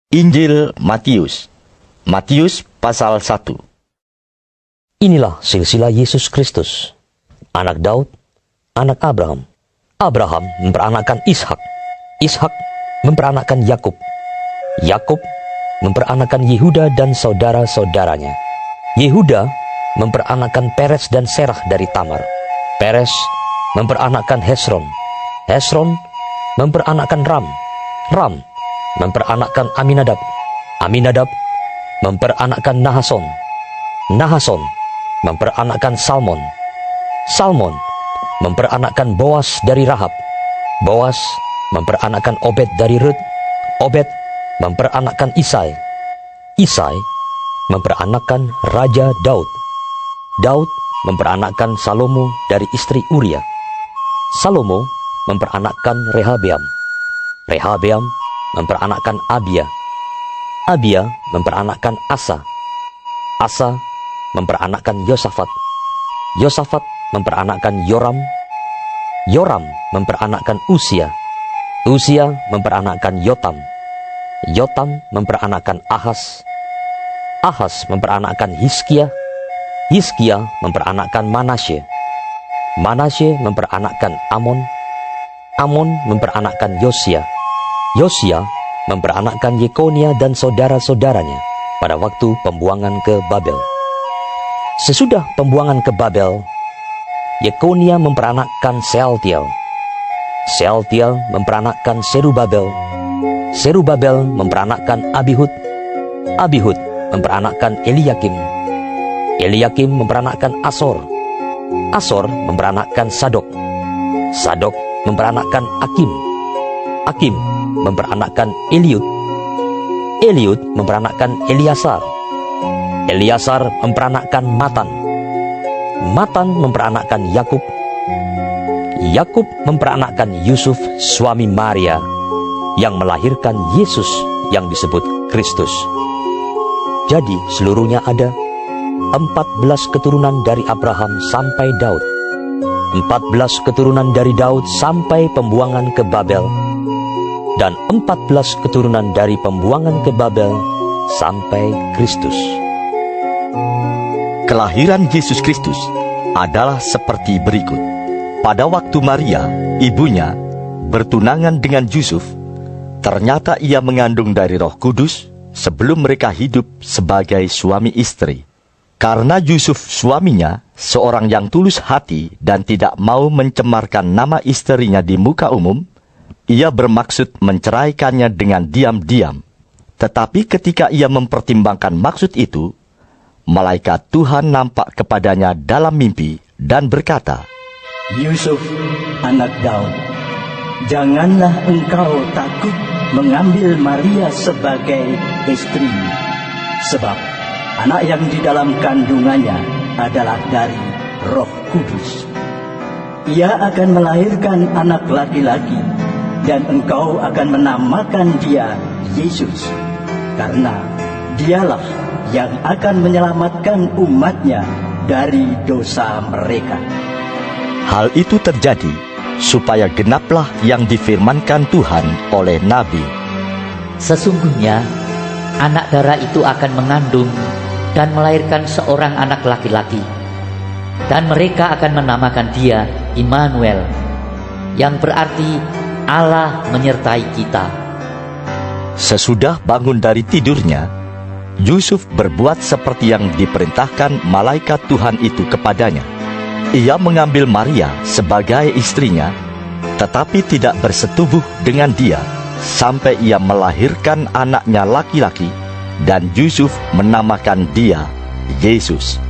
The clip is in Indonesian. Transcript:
Injil Matius, Matius pasal 1. Inilah silsilah Yesus Kristus, anak Daud, anak Abraham. Abraham memperanakkan Ishak, Ishak memperanakkan Yakub, Yakub memperanakkan Yehuda dan saudara-saudaranya. Yehuda memperanakkan Peres dan Serah dari Tamar. Peres memperanakkan Hesron, Hesron memperanakkan Ram, Ram memperanakkan Aminadab, Aminadab memperanakkan Nahason, Nahason memperanakkan Salmon, Salmon memperanakkan Boas dari Rahab, Boas memperanakkan Obed dari Rut, Obed memperanakkan Isai, Isai memperanakkan Raja Daud, Daud memperanakkan Salomo dari istri Uria, Salomo memperanakkan Rehabeam, Rehabeam memperanakkan Abia, Abia memperanakkan Asa, Asa memperanakkan Yosafat, Yosafat memperanakkan Yoram, Yoram memperanakkan Usia, Usia memperanakkan Yotam, Yotam memperanakkan Ahas, Ahas memperanakkan Hizkia, Hizkia memperanakkan Manasye, Manasye memperanakkan Amon, Amon memperanakkan Yosia, Yosia memperanakkan Yekonia dan saudara-saudaranya pada waktu pembuangan ke Babel. Sesudah pembuangan ke Babel, Yekonia memperanakkan Sealtiel, Sealtiel memperanakkan Serubabel, Serubabel memperanakkan Abihud, Abihud memperanakkan Eliakim, Eliakim memperanakkan Asor, Asor memperanakkan Sadok, Sadok memperanakkan Akim, Akim memperanakkan Eliud, Eliud memperanakkan Eliasar, Eliasar memperanakkan Matan, Matan memperanakkan Yakub, Yakub memperanakkan Yusuf suami Maria yang melahirkan Yesus yang disebut Kristus. Jadi seluruhnya ada 14 keturunan dari Abraham sampai Daud, 14 keturunan dari Daud sampai pembuangan ke Babel, dan 14 keturunan dari pembuangan ke Babel sampai Kristus. Kelahiran Yesus Kristus adalah seperti berikut. Pada waktu Maria, ibunya, bertunangan dengan Yusuf, ternyata ia mengandung dari Roh Kudus sebelum mereka hidup sebagai suami istri. Karena Yusuf suaminya seorang yang tulus hati dan tidak mau mencemarkan nama istrinya di muka umum, ia bermaksud menceraikannya dengan diam-diam. Tetapi ketika ia mempertimbangkan maksud itu, malaikat Tuhan nampak kepadanya dalam mimpi dan berkata, Yusuf, anak Daud, janganlah engkau takut mengambil Maria sebagai istrimu, sebab anak yang di dalam kandungannya adalah dari Roh Kudus. Ia akan melahirkan anak laki-laki, dan engkau akan menamakan dia Yesus, karena dialah yang akan menyelamatkan umatnya dari dosa mereka. hal itu terjadi supaya genaplah yang difirmankan Tuhan oleh Nabi. Sesungguhnya anak darah itu akan mengandung dan melahirkan seorang anak laki-laki, dan mereka akan menamakan dia Immanuel, yang berarti Allah menyertai kita. Sesudah bangun dari tidurnya, Yusuf berbuat seperti yang diperintahkan malaikat Tuhan itu kepadanya. Ia mengambil Maria sebagai istrinya, tetapi tidak bersetubuh dengan dia sampai ia melahirkan anaknya laki-laki, dan Yusuf menamakan dia Yesus.